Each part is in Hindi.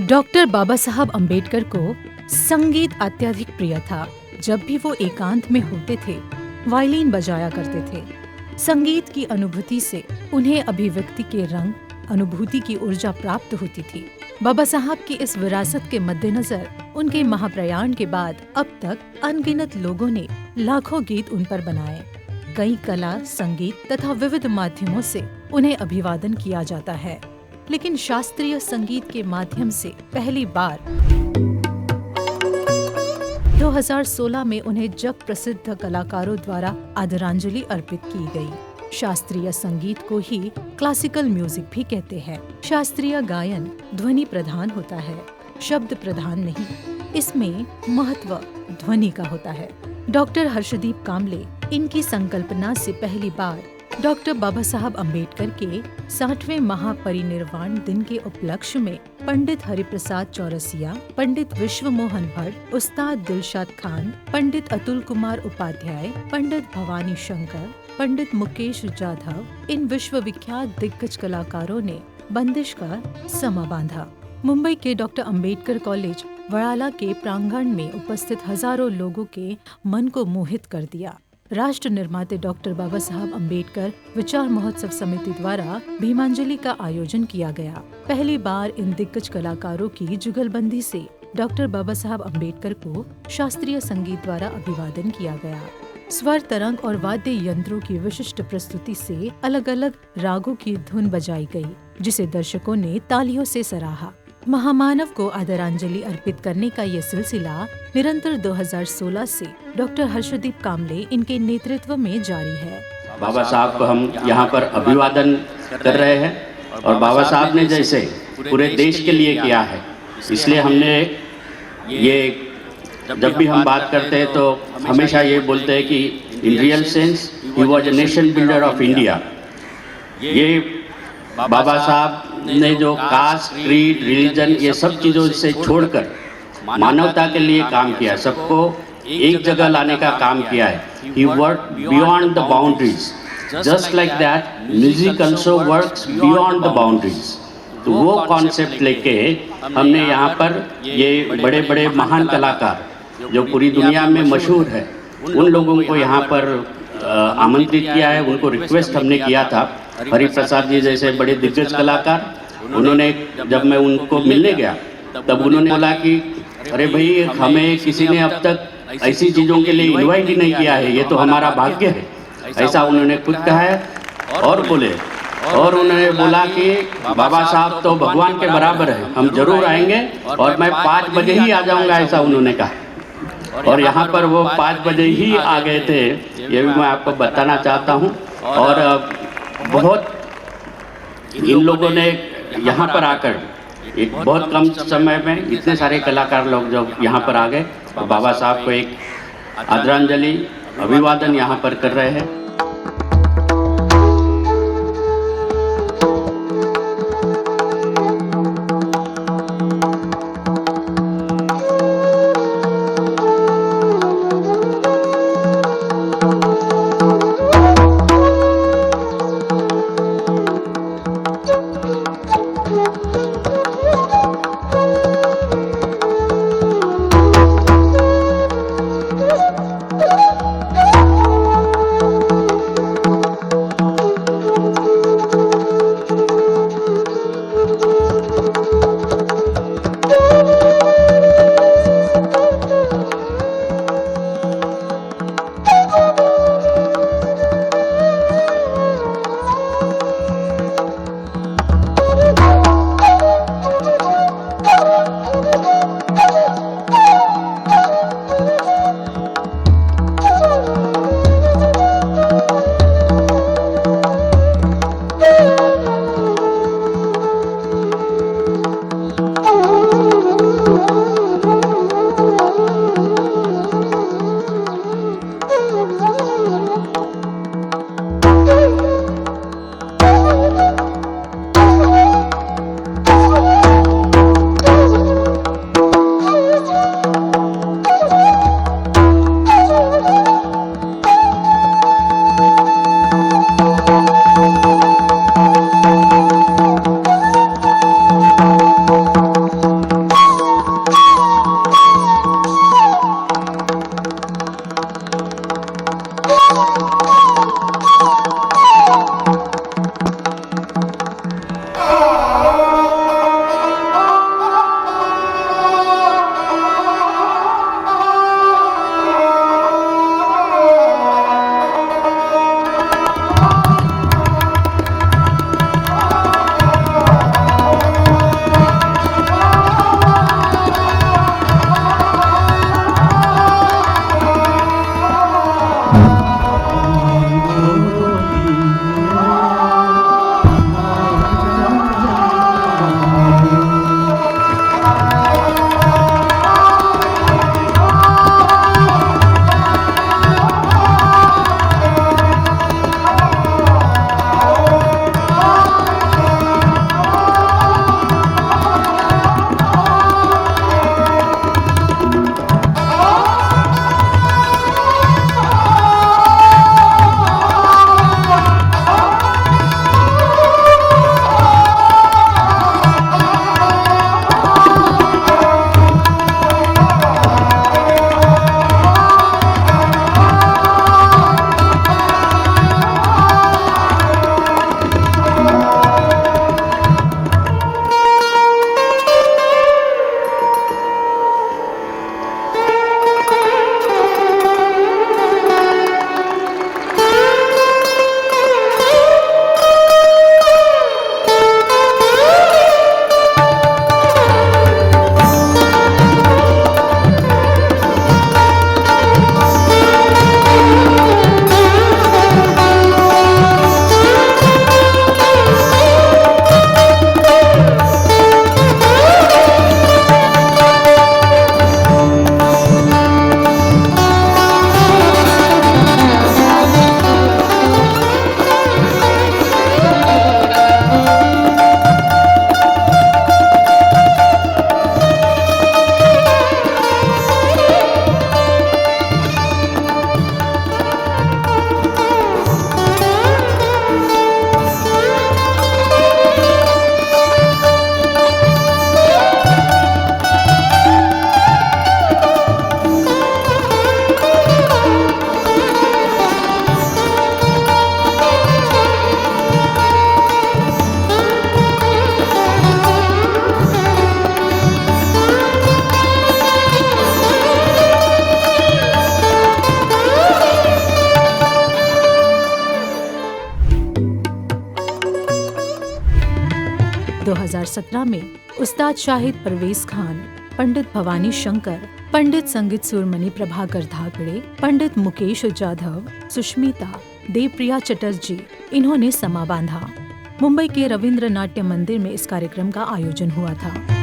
डॉक्टर बाबा साहब अम्बेडकर को संगीत अत्यधिक प्रिय था। जब भी वो एकांत में होते थे, वायलिन बजाया करते थे। संगीत की अनुभूति से उन्हें अभिव्यक्ति के रंग, अनुभूति की ऊर्जा प्राप्त होती थी। बाबा साहब की इस विरासत के मद्देनजर उनके महाप्रयाण के बाद अब तक अनगिनत लोगों ने लाखों गीत उन पर बनाए। कई कला, संगीत तथा विविध माध्यमों से उन्हें अभिवादन किया जाता है, लेकिन शास्त्रीय संगीत के माध्यम से पहली बार 2016 में उन्हें जग प्रसिद्ध कलाकारों द्वारा आदरांजलि अर्पित की गई। शास्त्रीय संगीत को ही क्लासिकल म्यूजिक भी कहते हैं। शास्त्रीय गायन ध्वनि प्रधान होता है, शब्द प्रधान नहीं। इसमें महत्व ध्वनि का होता है। डॉक्टर हर्षदीप कामले इनकी संकल्पना से पहली बार डॉक्टर बाबा साहब अम्बेडकर के 60वें महापरिनिर्वाण दिन के उपलक्ष्य में पंडित हरिप्रसाद चौरसिया, पंडित विश्व मोहन भट्ट, उस्ताद दिलशाद खान, पंडित अतुल कुमार उपाध्याय, पंडित भवानी शंकर, पंडित मुकेश जाधव, इन विश्वविख्यात दिग्गज कलाकारों ने बंदिश का समा बांधा। मुंबई के डॉक्टर अम्बेडकर कॉलेज वड़ाला के प्रांगण में उपस्थित हजारों लोगों के मन को मोहित कर दिया। राष्ट्र निर्माते डॉक्टर बाबा साहब अम्बेडकर विचार महोत्सव समिति द्वारा भीमांजलि का आयोजन किया गया। पहली बार इन दिग्गज कलाकारों की जुगलबंदी से डॉक्टर बाबा साहब अम्बेडकर को शास्त्रीय संगीत द्वारा अभिवादन किया गया। स्वर तरंग और वाद्य यंत्रों की विशिष्ट प्रस्तुति से अलग अलग रागों की धुन बजाई गई, जिसे दर्शकों ने तालियों से सराहा। महामानव को आदरांजलि अर्पित करने का ये सिलसिला निरंतर 2016 से डॉक्टर हर्षदीप कामले इनके नेतृत्व में जारी है। बाबा साहब को हम यहाँ पर अभिवादन कर रहे हैं और बाबा साहब ने जैसे पूरे देश के लिए किया है, इसलिए हमने ये जब भी हम बात करते हैं तो हमेशा ये बोलते हैं कि in real sense he was a nation builder of India. ये बाबा साहब ने जो कास्ट, क्रीड, रिलीजन ये सब चीज़ों से छोड़कर मानवता के लिए काम किया, सबको एक जगह लाने का काम किया है। He work beyond the boundaries, just like that music also works beyond the boundaries. तो वो कॉन्सेप्ट लेके हमने यहाँ पर ये बड़े बड़े महान कलाकार जो पूरी दुनिया में मशहूर है, उन लोगों को यहाँ पर आमंत्रित किया है। उनको रिक्वेस्ट हमने किया था। हरिप्रसाद जी जैसे बड़े दिग्गज कलाकार, उन्होंने जब मैं उनको मिलने गया तब उन्होंने बोला कि अरे भाई, हमें किसी ने अब तक ऐसी चीज़ों के लिए इनवाइट ही नहीं किया है, ये तो हमारा भाग्य है। ऐसा उन्होंने खुद कहा है और बोले। और उन्होंने बोला कि बाबा साहब तो भगवान के बराबर है, हम जरूर आएंगे और मैं 5 बजे ही आ जाऊँगा, ऐसा उन्होंने कहा। और यहाँ पर वो 5 बजे ही आ गए थे, ये भी मैं आपको बताना चाहता हूँ। और बहुत इन लोगों ने यहाँ पर आकर एक बहुत कम समय में इतने सारे कलाकार लोग जो यहाँ पर आ गए, बाबा साहब को एक आदरांजलि अभिवादन यहाँ पर कर रहे हैं। 2017 में उस्ताद शाहिद परवेज खान, पंडित भवानी शंकर, पंडित संगीत सुरमणि प्रभाकर धाकड़े, पंडित मुकेश जाधव, सुष्मिता, देवप्रिया चटर्जी, इन्होंने समा बांधा। मुंबई के रविंद्र नाट्य मंदिर में इस कार्यक्रम का आयोजन हुआ था।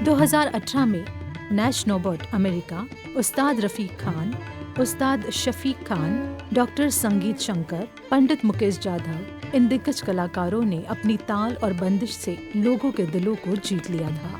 दो 2018 में नैश नोबर्ट अमेरिका, उस्ताद रफीक खान, उस्ताद शफीक खान, डॉक्टर संगीत शंकर, पंडित मुकेश जाधव, इन दिग्गज कलाकारों ने अपनी ताल और बंदिश से लोगों के दिलों को जीत लिया था।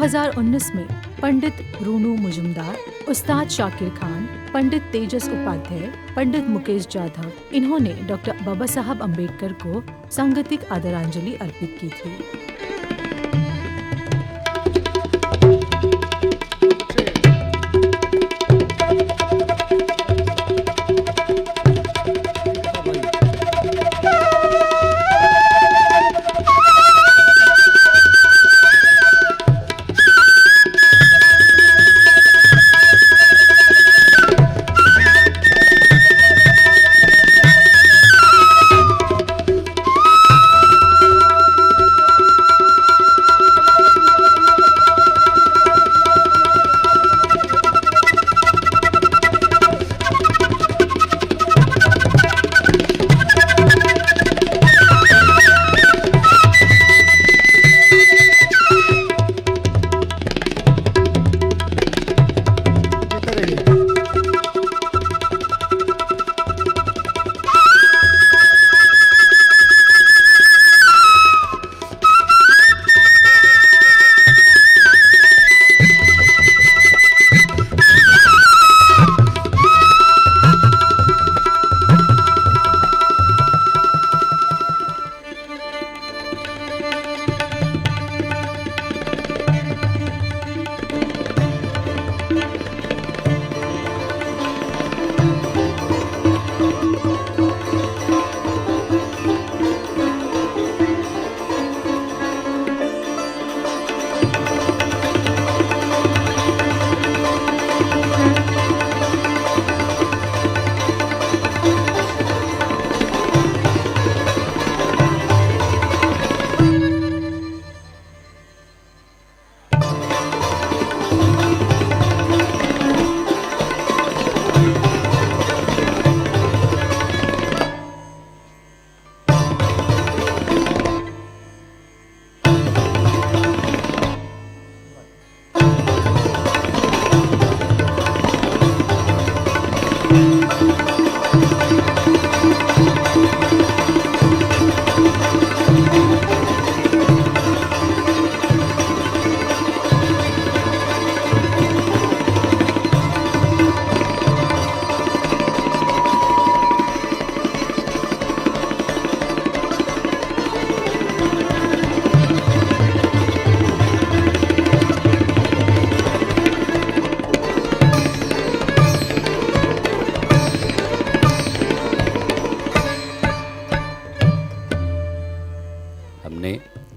2019 में पंडित रूनू मुजुमदार, उस्ताद शाकिर खान, पंडित तेजस उपाध्याय, पंडित मुकेश जाधव, इन्होंने डॉक्टर बाबा साहब अम्बेडकर को सांगीतिक आदरांजलि अर्पित की थी।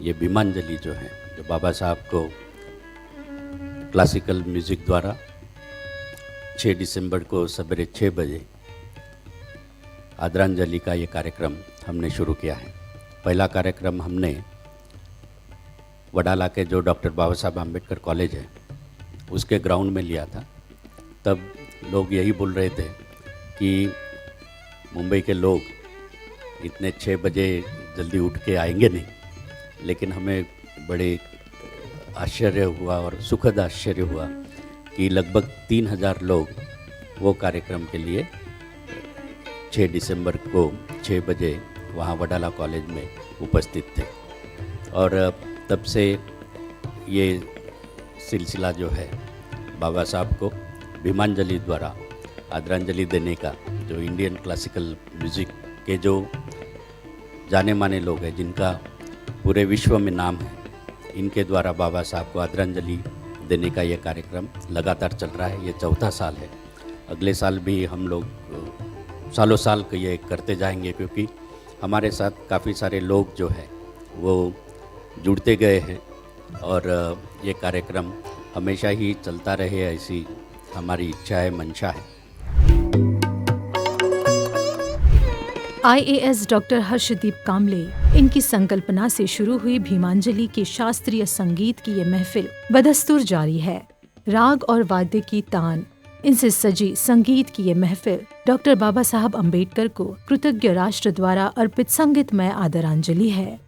ये भीमांजलि जो है, जो बाबा साहब को क्लासिकल म्यूज़िक द्वारा 6 दिसंबर को सवेरे 6 बजे आदरांजलि का ये कार्यक्रम हमने शुरू किया है। पहला कार्यक्रम हमने वडाला के जो डॉक्टर बाबा साहब अम्बेडकर कॉलेज है उसके ग्राउंड में लिया था। तब लोग यही बोल रहे थे कि मुंबई के लोग इतने 6 बजे जल्दी उठ के आएंगे नहीं, लेकिन हमें बड़े आश्चर्य हुआ और सुखद आश्चर्य हुआ कि लगभग 3000 लोग वो कार्यक्रम के लिए 6 दिसंबर को 6 बजे वहाँ वडाला कॉलेज में उपस्थित थे। और तब से ये सिलसिला जो है बाबा साहब को भीमांजलि द्वारा आदरांजलि देने का, जो इंडियन क्लासिकल म्यूज़िक के जो जाने माने लोग हैं जिनका पूरे विश्व में नाम है, इनके द्वारा बाबा साहब को आदरांजलि देने का ये कार्यक्रम लगातार चल रहा है। ये 4था साल है। अगले साल भी हम लोग सालों साल के ये करते जाएंगे, क्योंकि हमारे साथ काफ़ी सारे लोग जो है वो जुड़ते गए हैं और ये कार्यक्रम हमेशा ही चलता रहे, ऐसी हमारी इच्छा है, मंशा है। IAS डॉक्टर हर्षदीप कामले, इनकी संकल्पना से शुरू हुई भीमांजलि के शास्त्रीय संगीत की ये महफिल बदस्तूर जारी है। राग और वाद्य की तान, इनसे सजी संगीत की ये महफिल डॉक्टर बाबा साहब अम्बेडकर को कृतज्ञ राष्ट्र द्वारा अर्पित संगीतमय आदरांजलि है।